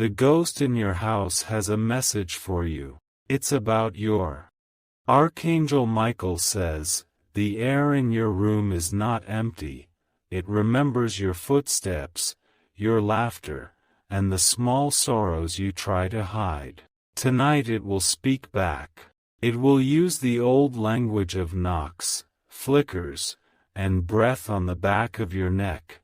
The ghost in your house has a message for you. It's about your. Archangel Michael says, the air in your room is not empty. It remembers your footsteps, your laughter, and the small sorrows you try to hide. Tonight it will speak back. It will use the old language of knocks, flickers, and breath on the back of your neck,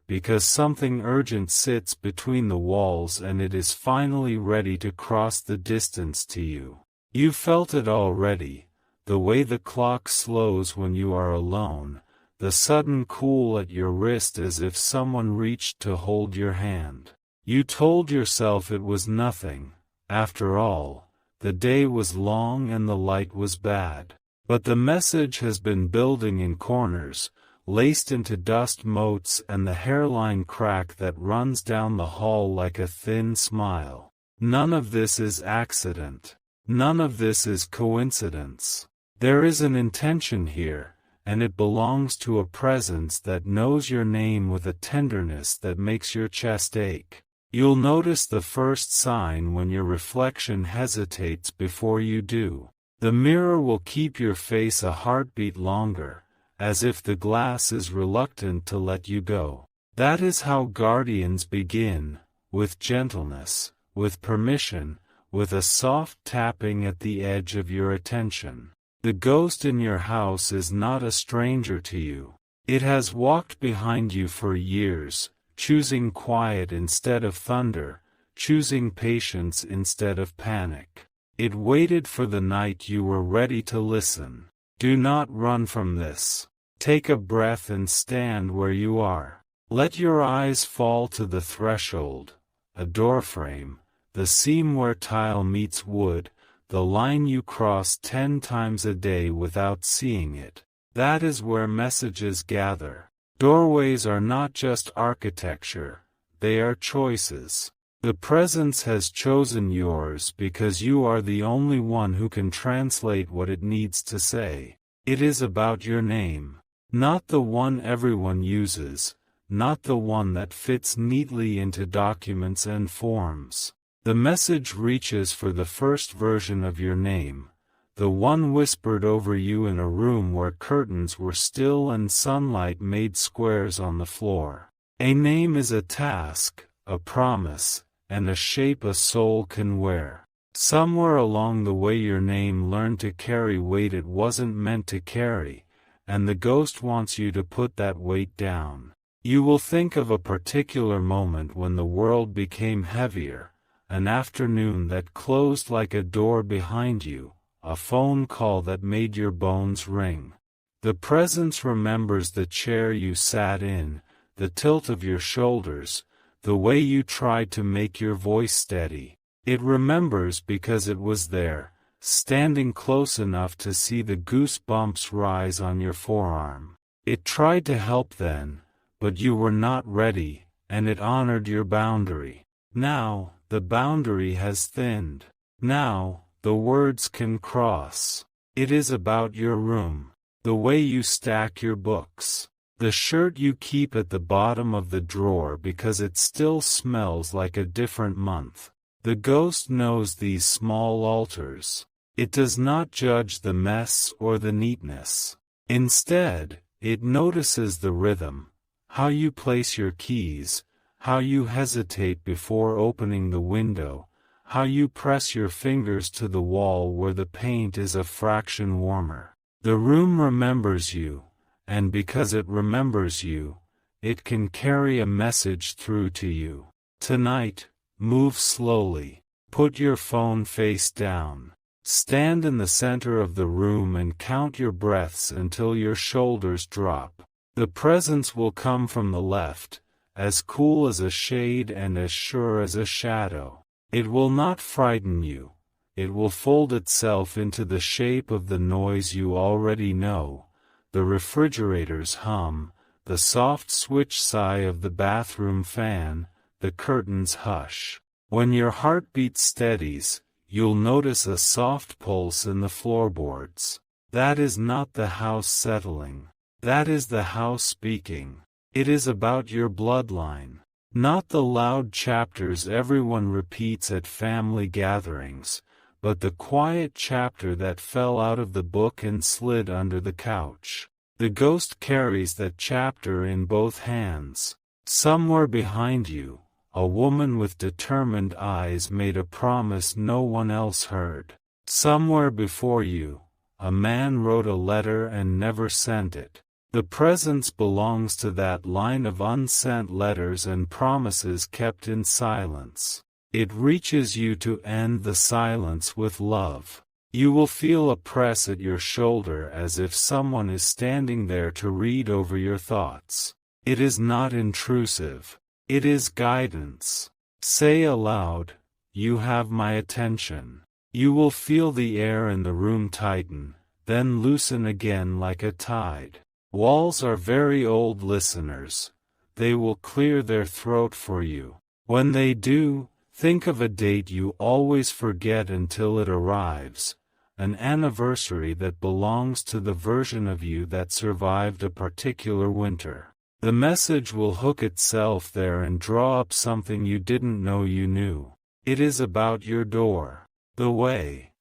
because something urgent sits between the walls and it is finally ready to cross the distance to you. You felt it already, the way the clock slows when you are alone, the sudden cool at your wrist as if someone reached to hold your hand. You told yourself it was nothing, after all, the day was long and the light was bad. But the message has been building in corners, laced into dust motes and the hairline crack that runs down the hall like a thin smile. None of this is accident. None of this is coincidence. There is an intention here, and it belongs to a presence that knows your name with a tenderness that makes your chest ache. You'll notice the first sign when your reflection hesitates before you do. The mirror will keep your face a heartbeat longer, as if the glass is reluctant to let you go. That is how guardians begin, with gentleness, with permission, with a soft tapping at the edge of your attention. The ghost in your house is not a stranger to you. It has walked behind you for years, choosing quiet instead of thunder, choosing patience instead of panic. It waited for the night you were ready to listen. Do not run from this. Take a breath and stand where you are. Let your eyes fall to the threshold, a doorframe, the seam where tile meets wood, the line you cross 10 times a day without seeing it. That is where messages gather. Doorways are not just architecture, they are choices. The presence has chosen yours because you are the only one who can translate what it needs to say. It is about your name. Not the one everyone uses, not the one that fits neatly into documents and forms. The message reaches for the first version of your name, the one whispered over you in a room where curtains were still and sunlight made squares on the floor. A name is a task, a promise, and a shape a soul can wear. Somewhere along the way your name learned to carry weight it wasn't meant to carry, and the ghost wants you to put that weight down. You will think of a particular moment when the world became heavier, an afternoon that closed like a door behind you, a phone call that made your bones ring. The presence remembers the chair you sat in, the tilt of your shoulders, the way you tried to make your voice steady. It remembers because it was there, standing close enough to see the goosebumps rise on your forearm. It tried to help then, but you were not ready, and it honored your boundary. Now, the boundary has thinned. Now, the words can cross. It is about your room, the way you stack your books, the shirt you keep at the bottom of the drawer because it still smells like a different month. The ghost knows these small altars. It does not judge the mess or the neatness. Instead, it notices the rhythm, how you place your keys, how you hesitate before opening the window, how you press your fingers to the wall where the paint is a fraction warmer. The room remembers you, and because it remembers you, it can carry a message through to you. Tonight, move slowly. Put your phone face down. Stand in the center of the room and count your breaths until your shoulders drop. The presence will come from the left, as cool as a shade and as sure as a shadow. It will not frighten you. It will fold itself into the shape of the noise you already know, the refrigerator's hum, the soft switch sigh of the bathroom fan, the curtain's hush. When your heartbeat steadies, you'll notice a soft pulse in the floorboards. That is not the house settling. That is the house speaking. It is about your bloodline. Not the loud chapters everyone repeats at family gatherings, but the quiet chapter that fell out of the book and slid under the couch. The ghost carries that chapter in both hands. Somewhere behind you, a woman with determined eyes made a promise no one else heard. Somewhere before you, a man wrote a letter and never sent it. The presence belongs to that line of unsent letters and promises kept in silence. It reaches you to end the silence with love. You will feel a press at your shoulder as if someone is standing there to read over your thoughts. It is not intrusive. It is guidance. Say aloud, "You have my attention." You will feel the air in the room tighten, then loosen again like a tide. Walls are very old listeners. They will clear their throat for you. When they do, think of a date you always forget until it arrives, an anniversary that belongs to the version of you that survived a particular winter. The message will hook itself there and draw up something you didn't know you knew. It is about your door. The way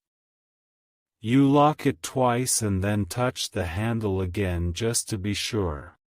you lock it twice and then touch the handle again just to be sure.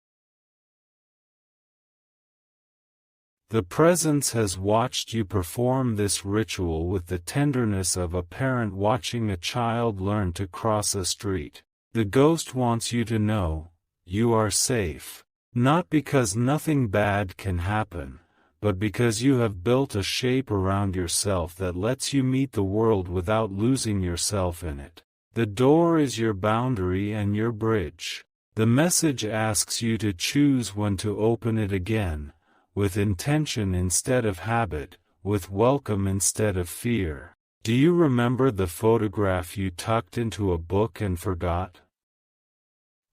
The presence has watched you perform this ritual with the tenderness of a parent watching a child learn to cross a street. The ghost wants you to know, you are safe. Not because nothing bad can happen, but because you have built a shape around yourself that lets you meet the world without losing yourself in it. The door is your boundary and your bridge. The message asks you to choose when to open it again, with intention instead of habit, with welcome instead of fear. Do you remember the photograph you tucked into a book and forgot?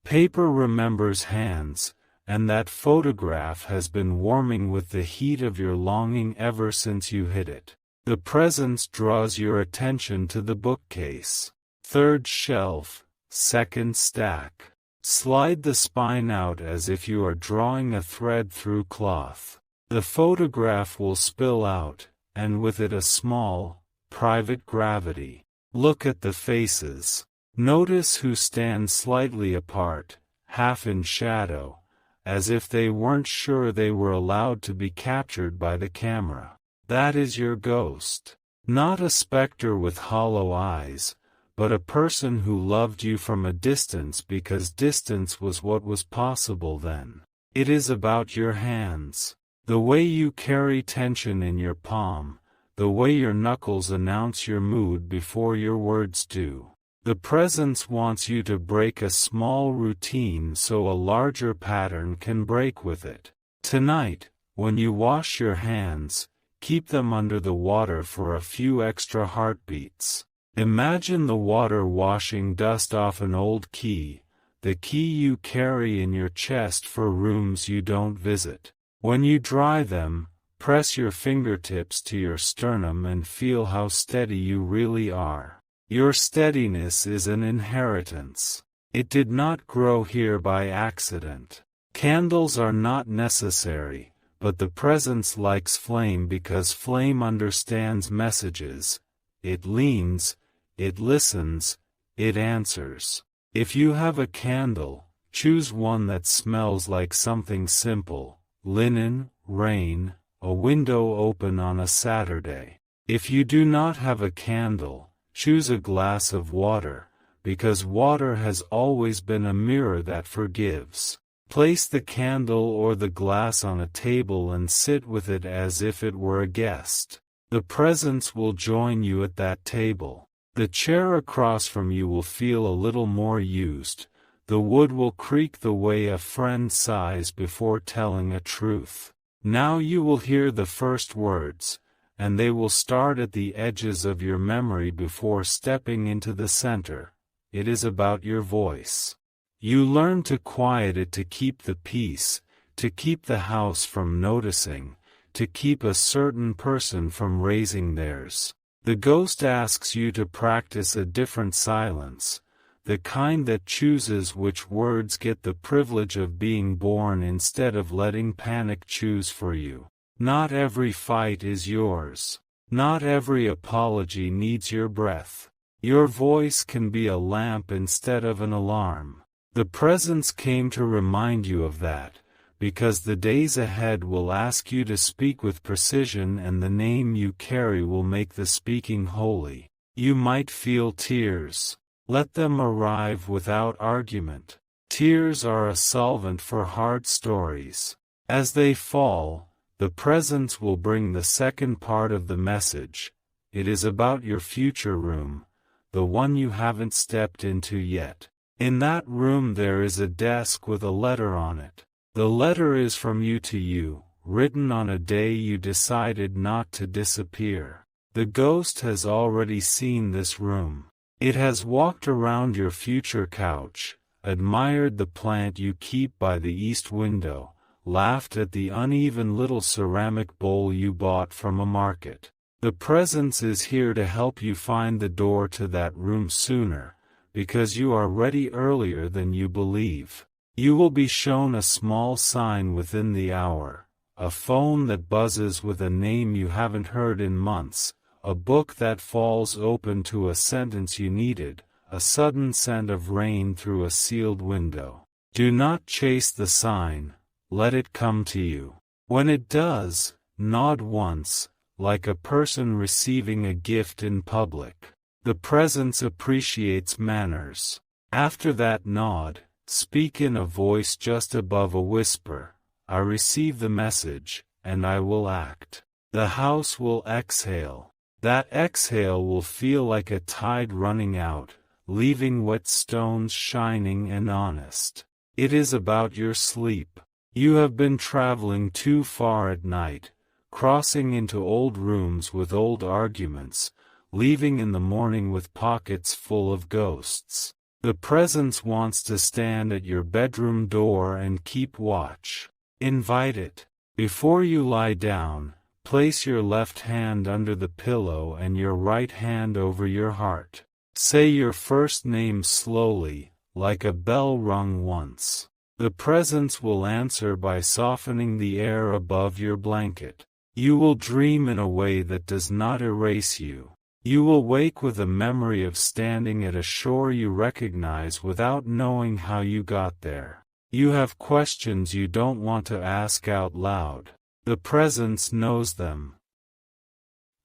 Paper remembers hands, and that photograph has been warming with the heat of your longing ever since you hid it. The presence draws your attention to the bookcase. Third shelf, second stack. Slide the spine out as if you are drawing a thread through cloth. The photograph will spill out, and with it a small, private gravity. Look at the faces. Notice who stands slightly apart, half in shadow, as if they weren't sure they were allowed to be captured by the camera. That is your ghost. Not a specter with hollow eyes, but a person who loved you from a distance because distance was what was possible then. It is about your hands. The way you carry tension in your palm, the way your knuckles announce your mood before your words do. The presence wants you to break a small routine so a larger pattern can break with it. Tonight, when you wash your hands, keep them under the water for a few extra heartbeats. Imagine the water washing dust off an old key, the key you carry in your chest for rooms you don't visit. When you dry them, press your fingertips to your sternum and feel how steady you really are. Your steadiness is an inheritance. It did not grow here by accident. Candles are not necessary, but the presence likes flame because flame understands messages. It leans, it listens, it answers. If you have a candle, choose one that smells like something simple: linen, rain, a window open on a Saturday. If you do not have a candle, choose a glass of water, because water has always been a mirror that forgives. Place the candle or the glass on a table and sit with it as if it were a guest. The presence will join you at that table. The chair across from you will feel a little more used. The wood will creak the way a friend sighs before telling a truth. Now you will hear the first words, and they will start at the edges of your memory before stepping into the center. It is about your voice. You learn to quiet it to keep the peace, to keep the house from noticing, to keep a certain person from raising theirs. The ghost asks you to practice a different silence, the kind that chooses which words get the privilege of being born instead of letting panic choose for you. Not every fight is yours. Not every apology needs your breath. Your voice can be a lamp instead of an alarm. The presence came to remind you of that, because the days ahead will ask you to speak with precision, and the name you carry will make the speaking holy. You might feel tears. Let them arrive without argument. Tears are a solvent for hard stories. As they fall, the presence will bring the second part of the message. It is about your future room, the one you haven't stepped into yet. In that room there is a desk with a letter on it. The letter is from you to you, written on a day you decided not to disappear. The ghost has already seen this room. It has walked around your future couch, admired the plant you keep by the east window, laughed at the uneven little ceramic bowl you bought from a market. The presence is here to help you find the door to that room sooner, because you are ready earlier than you believe. You will be shown a small sign within the hour, a phone that buzzes with a name you haven't heard in months, a book that falls open to a sentence you needed, a sudden scent of rain through a sealed window. Do not chase the sign, let it come to you. When it does, nod once, like a person receiving a gift in public. The presence appreciates manners. After that nod, speak in a voice just above a whisper. I receive the message, and I will act. The house will exhale. That exhale will feel like a tide running out, leaving wet stones shining and honest. It is about your sleep. You have been traveling too far at night, crossing into old rooms with old arguments, leaving in the morning with pockets full of ghosts. The presence wants to stand at your bedroom door and keep watch. Invite it. Before you lie down, place your left hand under the pillow and your right hand over your heart. Say your first name slowly, like a bell rung once. The presence will answer by softening the air above your blanket. You will dream in a way that does not erase you. You will wake with a memory of standing at a shore you recognize without knowing how you got there. You have questions you don't want to ask out loud. The presence knows them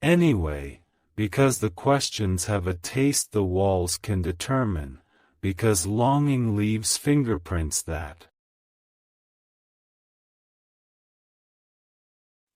anyway, because the questions have a taste the walls can determine, because longing leaves fingerprints that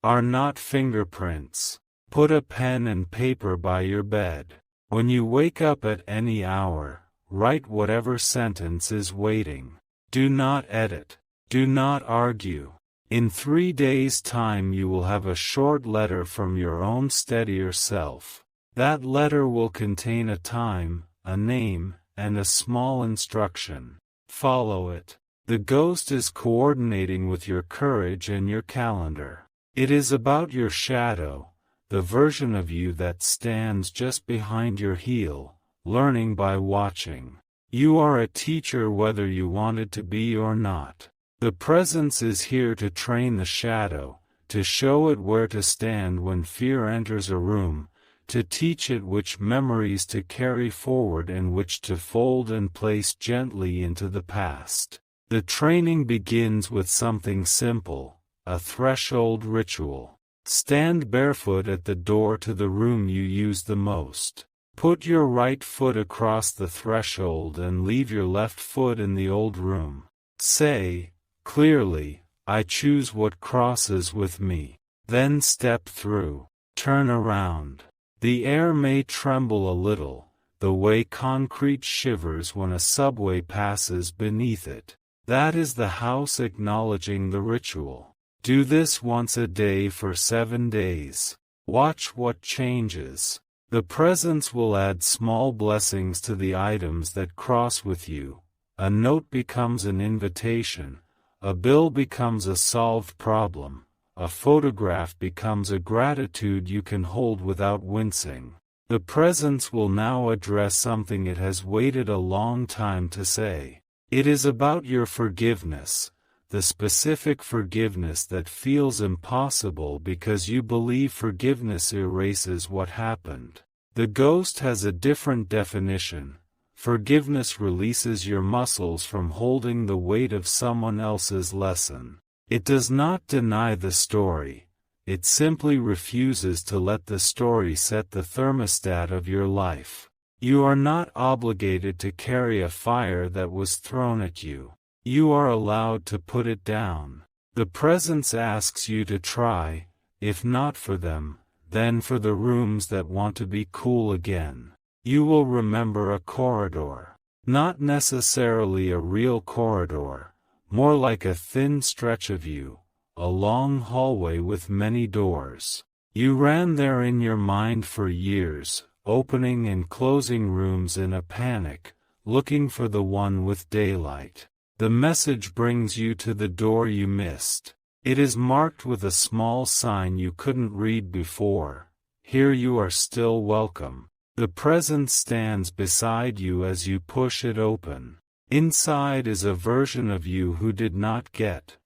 are not fingerprints. Put a pen and paper by your bed. When you wake up at any hour, write whatever sentence is waiting. Do not edit. Do not argue. In 3 days' time you will have a short letter from your own steadier self. That letter will contain a time, a name, and a small instruction. Follow it. The ghost is coordinating with your courage and your calendar. It is about your shadow, the version of you that stands just behind your heel, learning by watching. You are a teacher whether you wanted to be or not. The presence is here to train the shadow, to show it where to stand when fear enters a room, to teach it which memories to carry forward and which to fold and place gently into the past. The training begins with something simple, a threshold ritual. Stand barefoot at the door to the room you use the most. Put your right foot across the threshold and leave your left foot in the old room. Say, clearly, I choose what crosses with me. Then step through. Turn around. The air may tremble a little, the way concrete shivers when a subway passes beneath it. That is the house acknowledging the ritual. Do this once a day for 7 days. Watch what changes. The presence will add small blessings to the items that cross with you. A note becomes an invitation. A bill becomes a solved problem. A photograph becomes a gratitude you can hold without wincing. The presence will now address something it has waited a long time to say. It is about your forgiveness, the specific forgiveness that feels impossible because you believe forgiveness erases what happened. The ghost has a different definition. Forgiveness releases your muscles from holding the weight of someone else's lesson. It does not deny the story. It simply refuses to let the story set the thermostat of your life. You are not obligated to carry a fire that was thrown at you. You are allowed to put it down. The presence asks you to try, if not for them, then for the rooms that want to be cool again. You will remember a corridor. Not necessarily a real corridor, more like a thin stretch of you, a long hallway with many doors. You ran there in your mind for years, opening and closing rooms in a panic, looking for the one with daylight. The message brings you to the door you missed. It is marked with a small sign you couldn't read before. Here you are still welcome. The presence stands beside you as you push it open. Inside is a version of you who did not get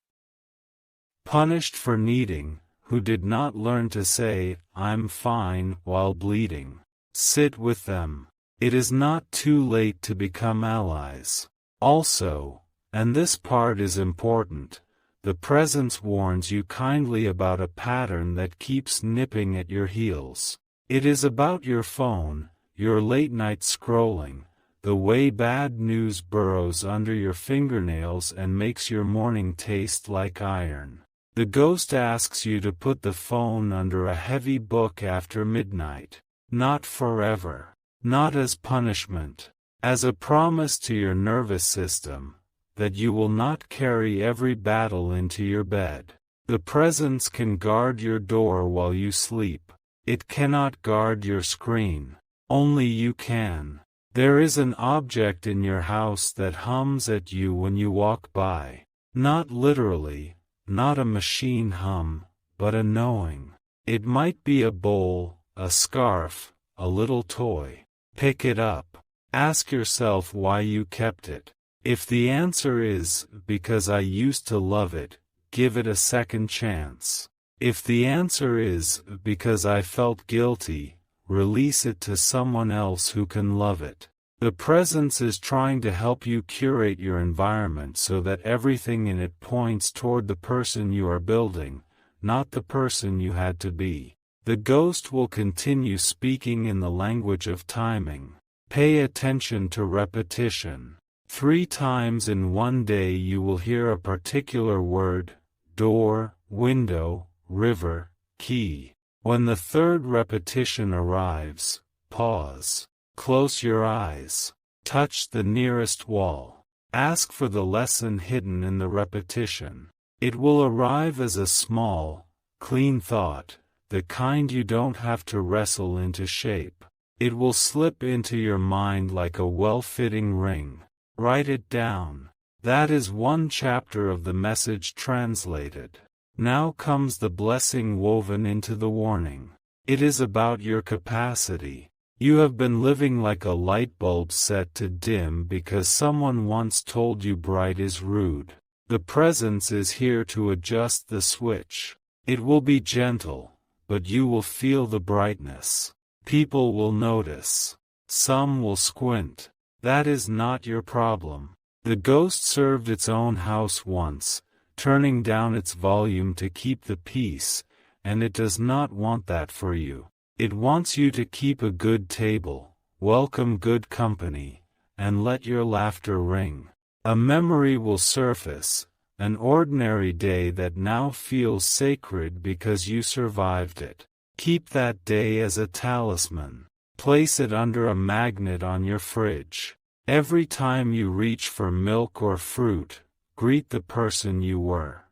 punished for needing, who did not learn to say, "I'm fine," while bleeding. Sit with them. It is not too late to become allies. Also, and this part is important, the presence warns you kindly about a pattern that keeps nipping at your heels. It is about your phone, your late-night scrolling, the way bad news burrows under your fingernails and makes your morning taste like iron. The ghost asks you to put the phone under a heavy book after midnight. Not forever. Not as punishment. As a promise to your nervous system, that you will not carry every battle into your bed. The presence can guard your door while you sleep. It cannot guard your screen. Only you can. There is an object in your house that hums at you when you walk by. Not literally, not a machine hum, but a knowing. It might be a bowl, a scarf, a little toy. Pick it up. Ask yourself why you kept it. If the answer is, because I used to love it, give it a second chance. If the answer is, because I felt guilty, release it to someone else who can love it. The presence is trying to help you curate your environment so that everything in it points toward the person you are building, not the person you had to be. The ghost will continue speaking in the language of timing. Pay attention to repetition. 3 times in one day you will hear a particular word: door, window, river, key. When the 3rd repetition arrives, pause. Close your eyes. Touch the nearest wall. Ask for the lesson hidden in the repetition. It will arrive as a small, clean thought, the kind you don't have to wrestle into shape. It will slip into your mind like a well-fitting ring. Write it down. That is one chapter of the message translated. Now comes the blessing woven into the warning. It is about your capacity. You have been living like a light bulb set to dim because someone once told you bright is rude. The presence is here to adjust the switch. It will be gentle, but you will feel the brightness. People will notice. Some will squint. That is not your problem. The ghost served its own house once, turning down its volume to keep the peace, and it does not want that for you. It wants you to keep a good table, welcome good company, and let your laughter ring. A memory will surface, an ordinary day that now feels sacred because you survived it. Keep that day as a talisman. Place it under a magnet on your fridge. Every time you reach for milk or fruit, greet the person you were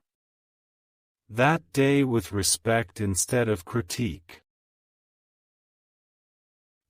that day with respect instead of critique.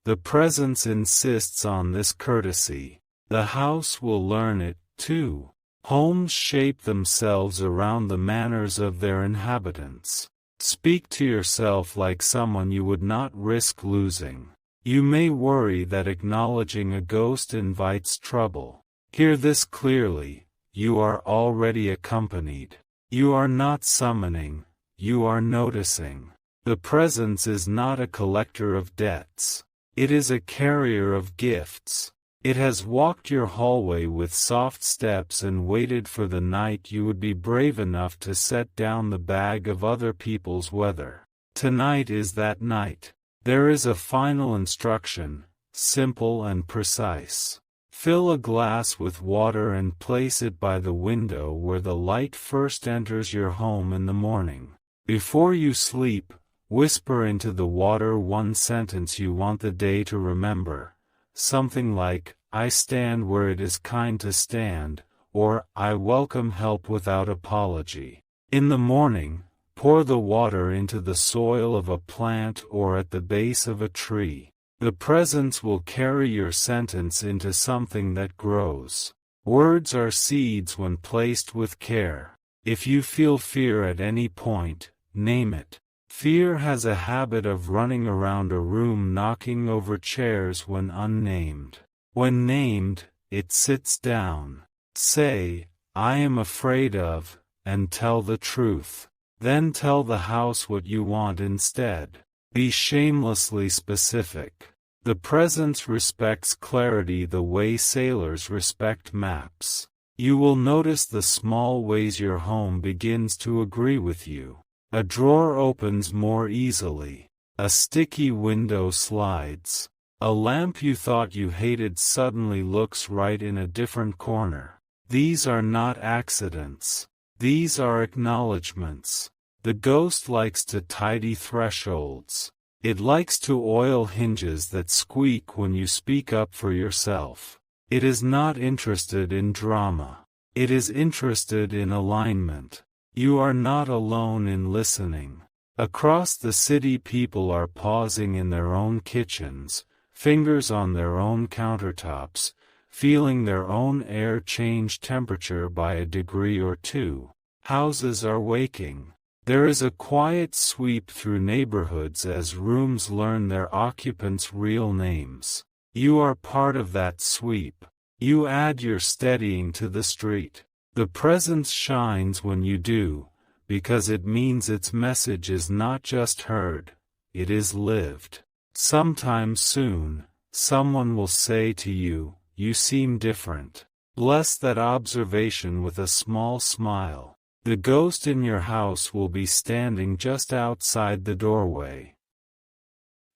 The presence insists on this courtesy. The house will learn it, too. Homes shape themselves around the manners of their inhabitants. Speak to yourself like someone you would not risk losing. You may worry that acknowledging a ghost invites trouble. Hear this clearly. you are already accompanied. You are not summoning, you are noticing. The presence is not a collector of debts. It is a carrier of gifts. It has walked your hallway with soft steps and waited for the night you would be brave enough to set down the bag of other people's weather. Tonight is that night. There is a final instruction, simple and precise. Fill a glass with water and place it by the window where the light first enters your home in the morning. Before you sleep, whisper into the water one sentence you want the day to remember. Something like, I stand where it is kind to stand, or I welcome help without apology. In the morning, pour the water into the soil of a plant or at the base of a tree. The presence will carry your sentence into something that grows. Words are seeds when placed with care. If you feel fear at any point, name it. Fear has a habit of running around a room knocking over chairs when unnamed. When named, it sits down. Say, I am afraid of, and tell the truth. Then tell the house what you want instead. Be shamelessly specific. The presence respects clarity the way sailors respect maps. You will notice the small ways your home begins to agree with you. A drawer opens more easily. A sticky window slides. A lamp you thought you hated suddenly looks right in a different corner. These are not accidents. These are acknowledgments. The ghost likes to tidy thresholds. It likes to oil hinges that squeak when you speak up for yourself. It is not interested in drama. It is interested in alignment. You are not alone in listening. Across the city, people are pausing in their own kitchens, fingers on their own countertops, feeling their own air change temperature by a degree or two. Houses are waking. There is a quiet sweep through neighborhoods as rooms learn their occupants' real names. You are part of that sweep. You add your steadying to the street. The presence shines when you do, because it means its message is not just heard, it is lived. Sometime soon, someone will say to you, you seem different. Bless that observation with a small smile. The ghost in your house will be standing just outside the doorway,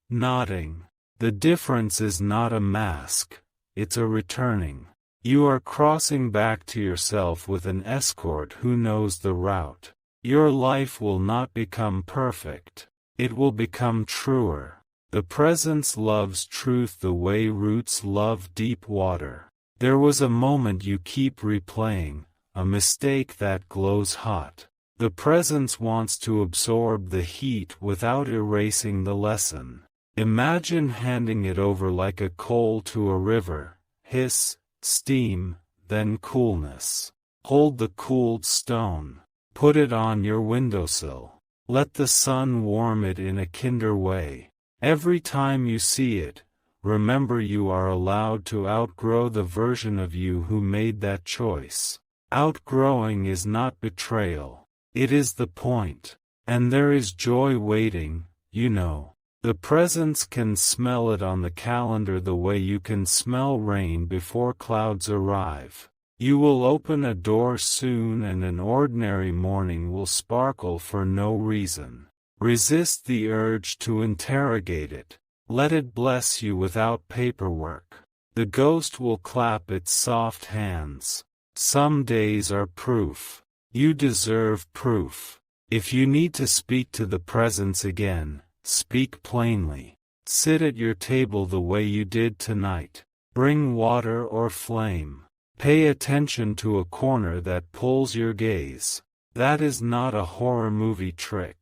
nodding. The difference is not a mask, it's a returning. You are crossing back to yourself with an escort who knows the route. Your life will not become perfect. It will become truer. The presence loves truth the way roots love deep water. There was a moment you keep replaying, a mistake that glows hot. The presence wants to absorb the heat without erasing the lesson. Imagine handing it over like a coal to a river, hiss, steam, then coolness. Hold the cooled stone. Put it on your windowsill. Let the sun warm it in a kinder way. Every time you see it, remember you are allowed to outgrow the version of you who made that choice. Outgrowing is not betrayal. It is the point. And there is joy waiting, you know. The presence can smell it on the calendar the way you can smell rain before clouds arrive. You will open a door soon and an ordinary morning will sparkle for no reason. Resist the urge to interrogate it. Let it bless you without paperwork. The ghost will clap its soft hands. Some days are proof. You deserve proof. If you need to speak to the presence again, speak plainly. Sit at your table the way you did tonight. Bring water or flame. Pay attention to a corner that pulls your gaze. That is not a horror movie trick.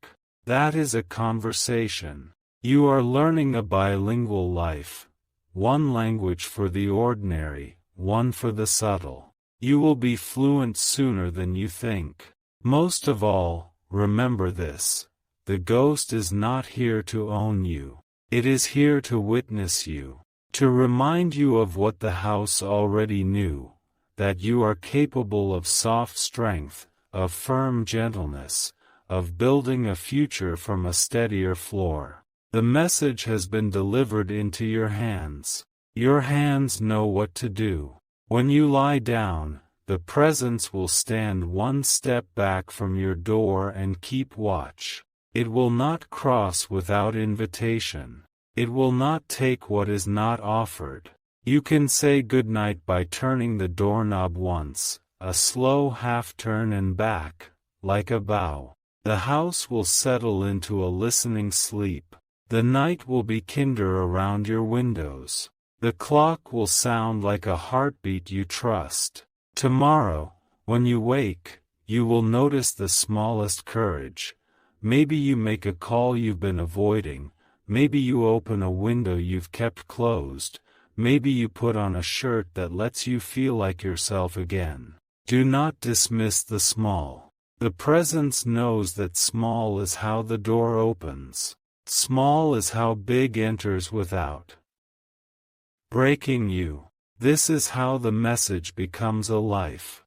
That is a conversation. You are learning a bilingual life. One language for the ordinary, one for the subtle. You will be fluent sooner than you think. Most of all, remember this. The ghost is not here to own you. It is here to witness you. To remind you of what the house already knew. that you are capable of soft strength, of firm gentleness, of building a future from a steadier floor. The message has been delivered into your hands. Your hands know what to do. When you lie down, the presence will stand one step back from your door and keep watch. It will not cross without invitation. It will not take what is not offered. You can say goodnight by turning the doorknob once, a slow half-turn and back, like a bow. The house will settle into a listening sleep. The night will be kinder around your windows. The clock will sound like a heartbeat you trust. Tomorrow, when you wake, you will notice the smallest courage. Maybe you make a call you've been avoiding. Maybe you open a window you've kept closed. Maybe you put on a shirt that lets you feel like yourself again. Do not dismiss the small. The presence knows that small is how the door opens. Small is how big enters without breaking you. This is how the message becomes a life.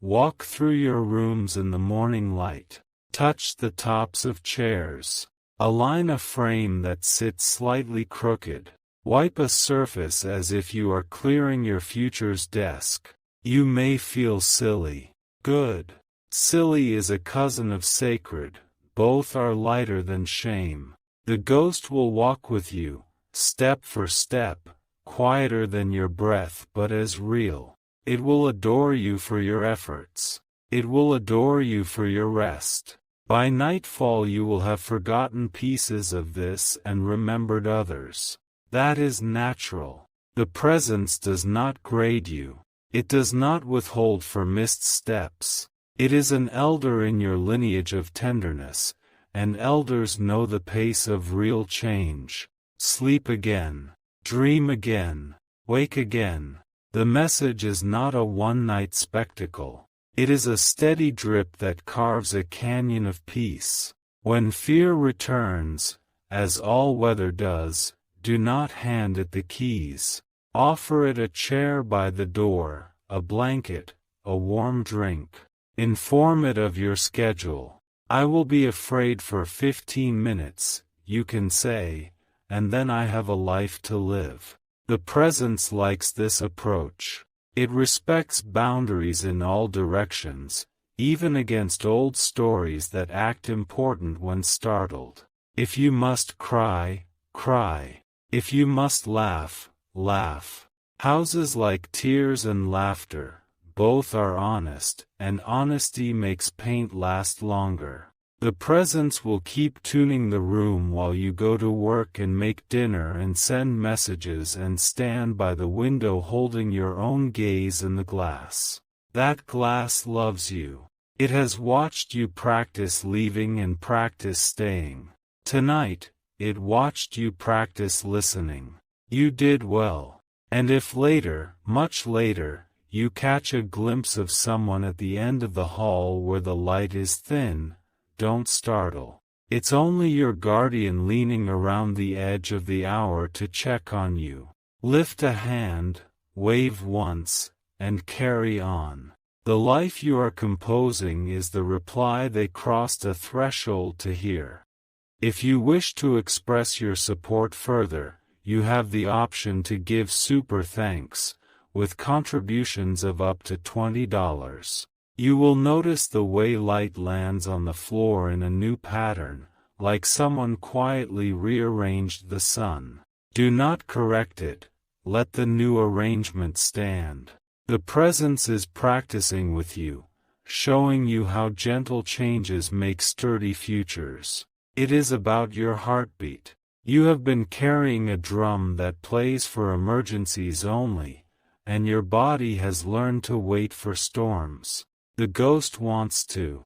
Walk through your rooms in the morning light. Touch the tops of chairs. Align a frame that sits slightly crooked. Wipe a surface as if you are clearing your future's desk. You may feel silly. Good. Silly is a cousin of sacred. Both are lighter than shame. The ghost will walk with you, step for step, quieter than your breath but as real. It will adore you for your efforts. It will adore you for your rest. By nightfall you will have forgotten pieces of this and remembered others. That is natural. The presence does not grade you. It does not withhold for missed steps. It is an elder in your lineage of tenderness, and elders know the pace of real change. Sleep again. Dream again. Wake again. The message is not a one-night spectacle. It is a steady drip that carves a canyon of peace. When fear returns, as all weather does, do not hand it the keys. Offer it a chair by the door, a blanket, a warm drink. Inform it of your schedule. I will be afraid for 15 minutes, you can say, and then I have a life to live. The presence likes this approach. It respects boundaries in all directions, even against old stories that act important when startled. If you must cry, cry. If you must laugh, laugh. Houses like tears and laughter. Both are honest, and honesty makes paint last longer. The presence will keep tuning the room while you go to work and make dinner and send messages and stand by the window holding your own gaze in the glass. That glass loves you. It has watched you practice leaving and practice staying. Tonight, it watched you practice listening. You did well. And if later, much later, you catch a glimpse of someone at the end of the hall where the light is thin, don't startle. It's only your guardian leaning around the edge of the hour to check on you. Lift a hand, wave once, and carry on. The life you are composing is the reply they crossed a threshold to hear. If you wish to express your support further, you have the option to give super thanks, with contributions of up to $20. You will notice the way light lands on the floor in a new pattern, like someone quietly rearranged the sun. Do not correct it, let the new arrangement stand. The presence is practicing with you, showing you how gentle changes make sturdy futures. It is about your heartbeat. You have been carrying a drum that plays for emergencies only, and your body has learned to wait for storms. The ghost wants to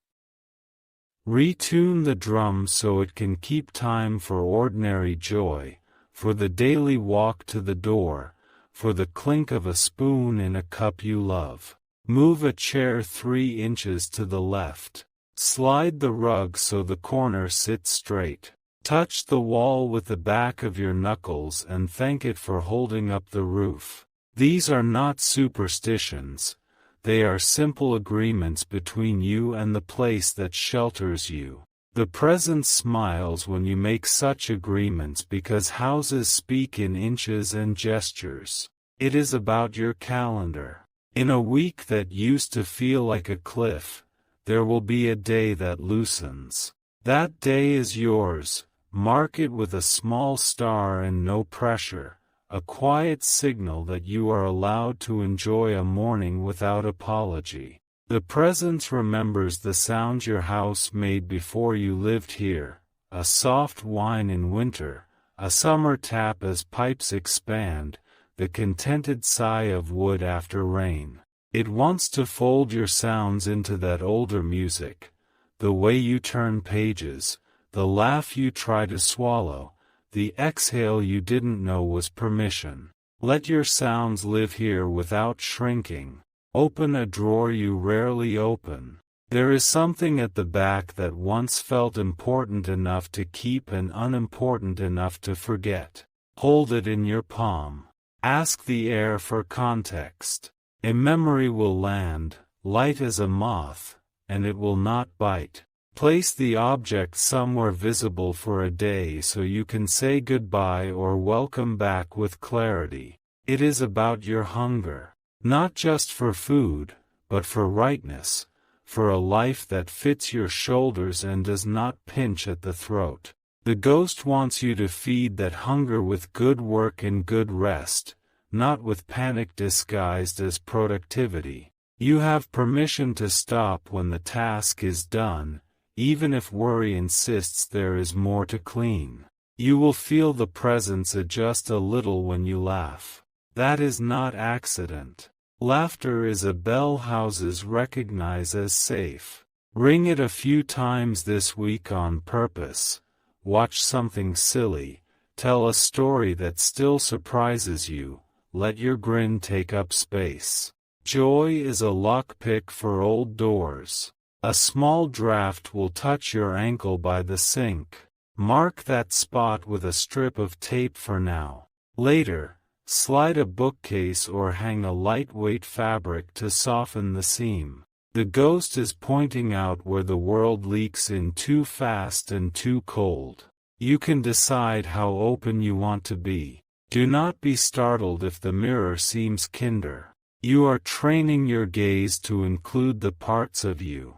retune the drum so it can keep time for ordinary joy, for the daily walk to the door, for the clink of a spoon in a cup you love. Move a chair 3 inches to the left. Slide the rug so the corner sits straight. Touch the wall with the back of your knuckles and thank it for holding up the roof. These are not superstitions, they are simple agreements between you and the place that shelters you. The presence smiles when you make such agreements because houses speak in inches and gestures. It is about your calendar. In a week that used to feel like a cliff, there will be a day that loosens. That day is yours. Mark it with a small star and no pressure, a quiet signal that you are allowed to enjoy a morning without apology. The presence remembers the sounds your house made before you lived here, a soft whine in winter, a summer tap as pipes expand, the contented sigh of wood after rain. It wants to fold your sounds into that older music, the way you turn pages, the laugh you try to swallow, the exhale you didn't know was permission. Let your sounds live here without shrinking. Open a drawer you rarely open. There is something at the back that once felt important enough to keep and unimportant enough to forget. Hold it in your palm. Ask the air for context. A memory will land, light as a moth, and it will not bite. Place the object somewhere visible for a day so you can say goodbye or welcome back with clarity. It is about your hunger, not just for food, but for rightness, for a life that fits your shoulders and does not pinch at the throat. The ghost wants you to feed that hunger with good work and good rest, not with panic disguised as productivity. You have permission to stop when the task is done, even if worry insists there is more to clean. You will feel the presence adjust a little when you laugh. That is not accident. Laughter is a bell houses recognize as safe. Ring it a few times this week on purpose. Watch something silly. Tell a story that still surprises you. Let your grin take up space. Joy is a lockpick for old doors. A small draft will touch your ankle by the sink. Mark that spot with a strip of tape for now. Later, slide a bookcase or hang a lightweight fabric to soften the seam. The ghost is pointing out where the world leaks in too fast and too cold. You can decide how open you want to be. Do not be startled if the mirror seems kinder. You are training your gaze to include the parts of you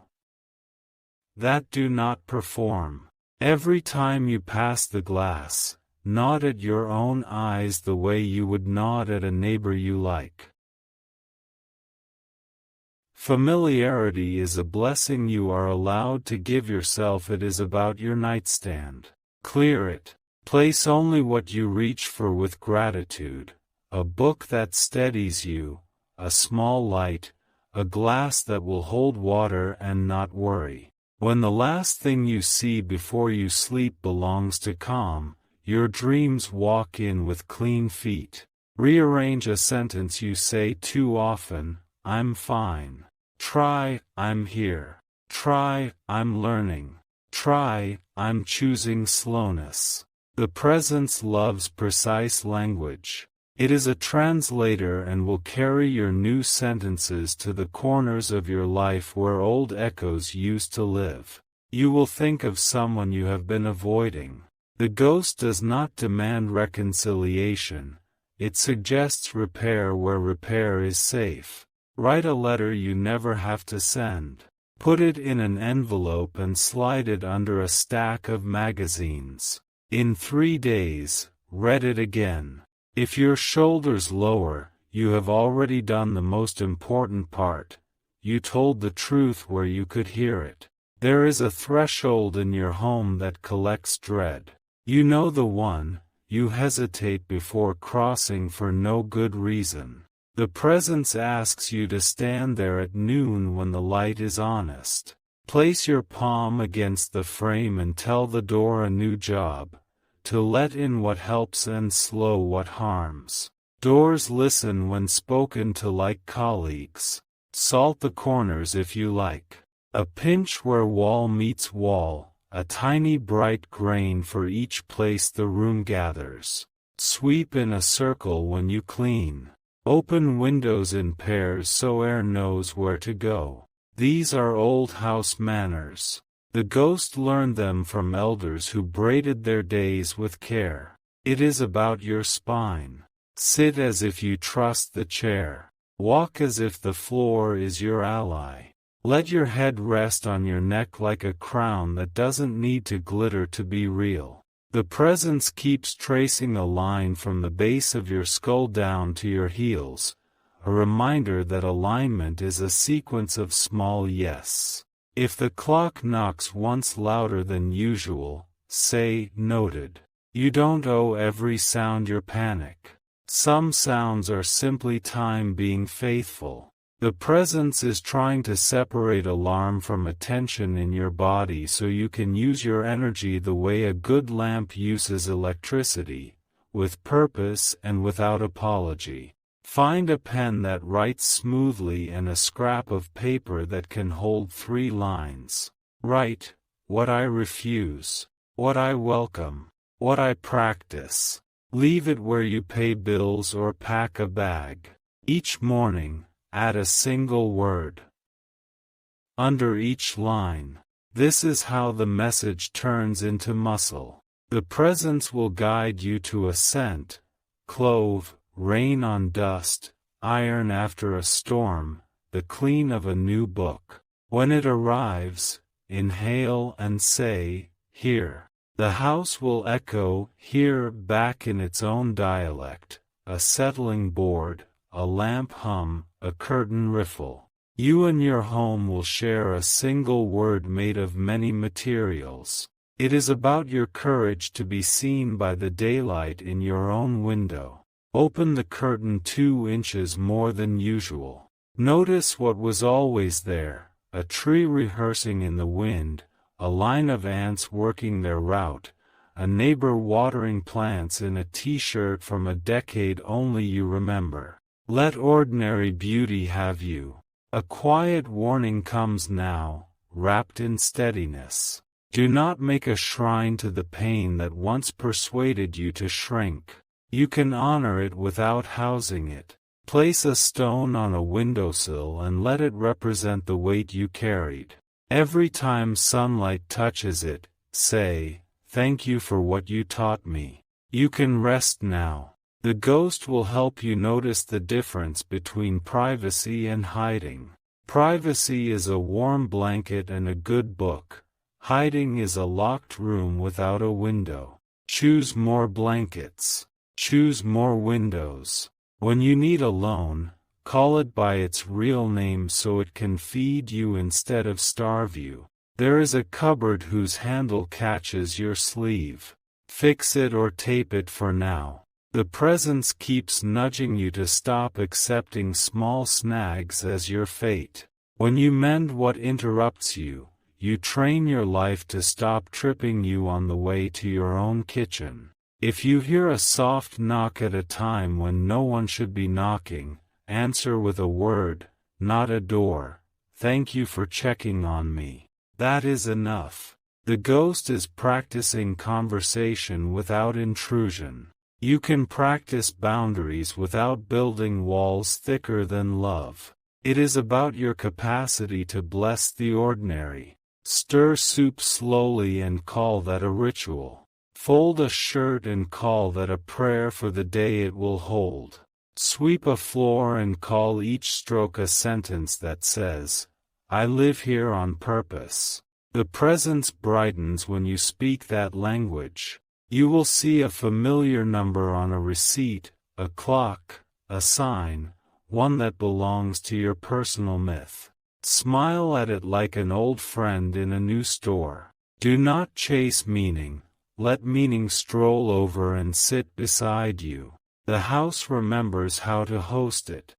that do not perform. Every time you pass the glass, nod at your own eyes the way you would nod at a neighbor you like. Familiarity is a blessing you are allowed to give yourself. It is about your nightstand. Clear it. Place only what you reach for with gratitude. A book that steadies you, a small light, a glass that will hold water and not worry. When the last thing you see before you sleep belongs to calm, your dreams walk in with clean feet. Rearrange a sentence you say too often. I'm fine. Try, I'm here. Try, I'm learning. Try, I'm choosing slowness. The presence loves precise language. It is a translator and will carry your new sentences to the corners of your life where old echoes used to live. You will think of someone you have been avoiding. The ghost does not demand reconciliation. It suggests repair where repair is safe. Write a letter you never have to send. Put it in an envelope and slide it under a stack of magazines. In 3 days, read it again. If your shoulders lower, you have already done the most important part. You told the truth where you could hear it. There is a threshold in your home that collects dread. You know the one. You hesitate before crossing for no good reason. The presence asks you to stand there at noon when the light is honest. Place your palm against the frame and tell the door a new job. To let in what helps and slow what harms. Doors listen when spoken to like colleagues. Salt the corners if you like. A pinch where wall meets wall, a tiny bright grain for each place the room gathers. Sweep in a circle when you clean. Open windows in pairs so air knows where to go. These are old house manners. The ghost learned them from elders who braided their days with care. It is about your spine. Sit as if you trust the chair. Walk as if the floor is your ally. Let your head rest on your neck like a crown that doesn't need to glitter to be real. The presence keeps tracing a line from the base of your skull down to your heels, a reminder that alignment is a sequence of small yes. If the clock knocks once louder than usual, say, noted. You don't owe every sound your panic. Some sounds are simply time being faithful. The presence is trying to separate alarm from attention in your body so you can use your energy the way a good lamp uses electricity, with purpose and without apology. Find a pen that writes smoothly and a scrap of paper that can hold 3 lines. Write, what I refuse, what I welcome, what I practice. Leave it where you pay bills or pack a bag. Each morning, add a single word under each line. This is how the message turns into muscle. The presence will guide you to a scent, clove, rain on dust, iron after a storm, the clean of a new book. When it arrives, inhale and say, here. The house will echo, here, back in its own dialect, a settling board, a lamp hum, a curtain riffle. You and your home will share a single word made of many materials. It is about your courage to be seen by the daylight in your own window. Open the curtain 2 inches more than usual. Notice what was always there, a tree rehearsing in the wind, a line of ants working their route, a neighbor watering plants in a t-shirt from a decade only you remember. Let ordinary beauty have you. A quiet warning comes now, wrapped in steadiness. Do not make a shrine to the pain that once persuaded you to shrink. You can honor it without housing it. Place a stone on a windowsill and let it represent the weight you carried. Every time sunlight touches it, say, thank you for what you taught me. You can rest now. The ghost will help you notice the difference between privacy and hiding. Privacy is a warm blanket and a good book. Hiding is a locked room without a window. Choose more blankets. Choose more windows. When you need alone, call it by its real name so it can feed you instead of starve you. There is a cupboard whose handle catches your sleeve. Fix it or tape it for now. The presence keeps nudging you to stop accepting small snags as your fate. When you mend what interrupts you, you train your life to stop tripping you on the way to your own kitchen. If you hear a soft knock at a time when no one should be knocking, answer with a word, not a door. Thank you for checking on me. That is enough. The ghost is practicing conversation without intrusion. You can practice boundaries without building walls thicker than love. It is about your capacity to bless the ordinary. Stir soup slowly and call that a ritual. Fold a shirt and call that a prayer for the day it will hold. Sweep a floor and call each stroke a sentence that says, I live here on purpose. The presence brightens when you speak that language. You will see a familiar number on a receipt, a clock, a sign, one that belongs to your personal myth. Smile at it like an old friend in a new store. Do not chase meaning, let meaning stroll over and sit beside you. The house remembers how to host it.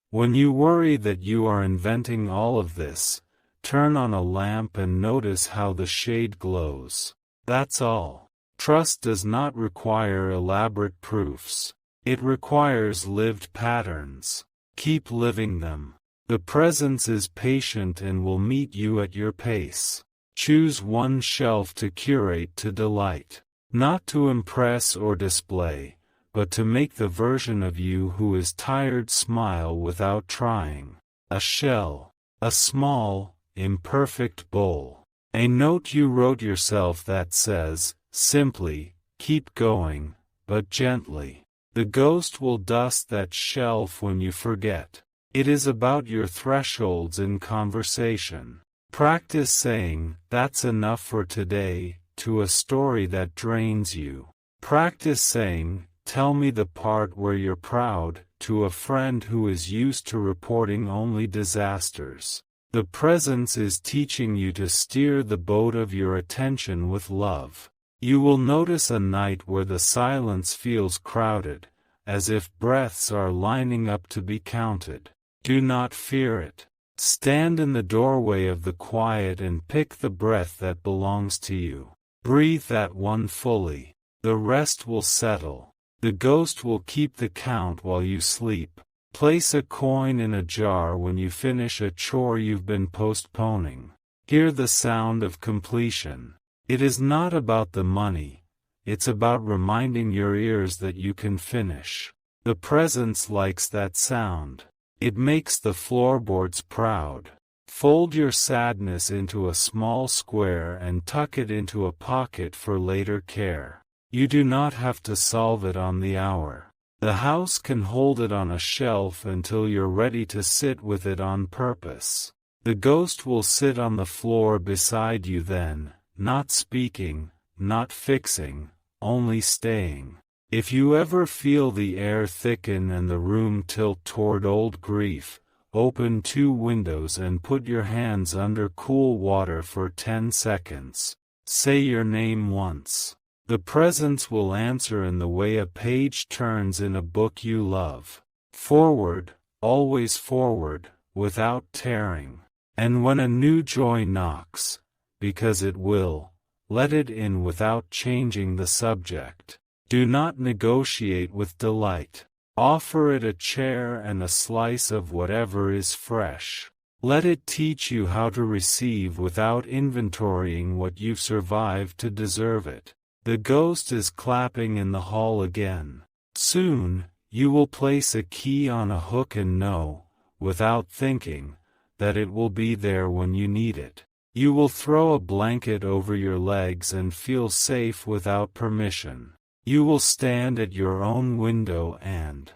When you worry that you are inventing all of this, turn on a lamp and notice how the shade glows. That's all. Trust does not require elaborate proofs. It requires lived patterns. Keep living them. The presence is patient and will meet you at your pace. Choose one shelf to curate to delight. Not to impress or display, but to make the version of you who is tired smile without trying. A shell. A small, imperfect bowl. A note you wrote yourself that says, simply, keep going, but gently. The ghost will dust that shelf when you forget. It is about your thresholds in conversation. Practice saying, "That's enough for today," to a story that drains you. Practice saying, "Tell me the part where you're proud," to a friend who is used to reporting only disasters. The presence is teaching you to steer the boat of your attention with love. You will notice a night where the silence feels crowded, as if breaths are lining up to be counted. Do not fear it. Stand in the doorway of the quiet and pick the breath that belongs to you. Breathe that one fully. The rest will settle. The ghost will keep the count while you sleep. Place a coin in a jar when you finish a chore you've been postponing. Hear the sound of completion. It is not about the money. It's about reminding your ears that you can finish. The presence likes that sound. It makes the floorboards proud. Fold your sadness into a small square and tuck it into a pocket for later care. You do not have to solve it on the hour. The house can hold it on a shelf until you're ready to sit with it on purpose. The ghost will sit on the floor beside you then, not speaking, not fixing, only staying. If you ever feel the air thicken and the room tilt toward old grief, open 2 windows and put your hands under cool water for 10 seconds. Say your name once. The presence will answer in the way a page turns in a book you love. Forward, always forward, without tearing. And when a new joy knocks, because it will, let it in without changing the subject. Do not negotiate with delight. Offer it a chair and a slice of whatever is fresh. Let it teach you how to receive without inventorying what you've survived to deserve it. The ghost is clapping in the hall again. Soon, you will place a key on a hook and know, without thinking, that it will be there when you need it. You will throw a blanket over your legs and feel safe without permission. You will stand at your own window and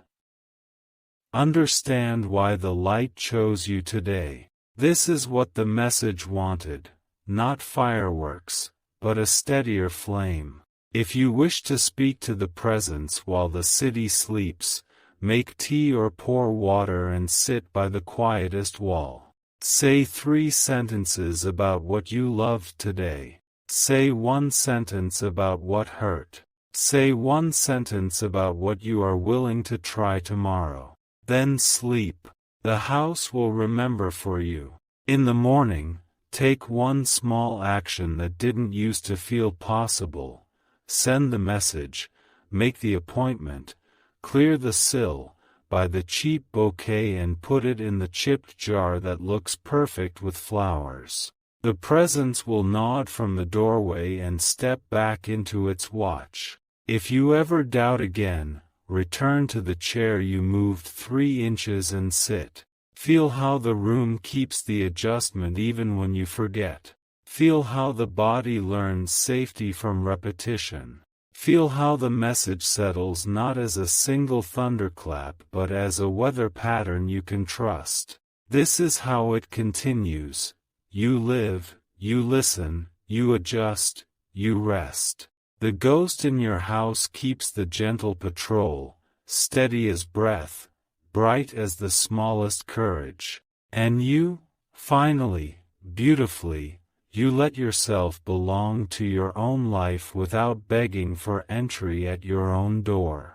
understand why the light chose you today. This is what the message wanted, not fireworks, but a steadier flame. If you wish to speak to the presence while the city sleeps, make tea or pour water and sit by the quietest wall. Say 3 sentences about what you loved today. Say 1 sentence about what hurt. Say 1 sentence about what you are willing to try tomorrow. Then sleep. The house will remember for you. In the morning, take 1 small action that didn't used to feel possible. Send the message, make the appointment, clear the sill, buy the cheap bouquet and put it in the chipped jar that looks perfect with flowers. The presence will nod from the doorway and step back into its watch. If you ever doubt again, return to the chair you moved 3 inches and sit. Feel how the room keeps the adjustment even when you forget. Feel how the body learns safety from repetition. Feel how the message settles not as a single thunderclap but as a weather pattern you can trust. This is how it continues. You live, you listen, you adjust, you rest. The ghost in your house keeps the gentle patrol, steady as breath, bright as the smallest courage. And you, finally, beautifully, you let yourself belong to your own life without begging for entry at your own door.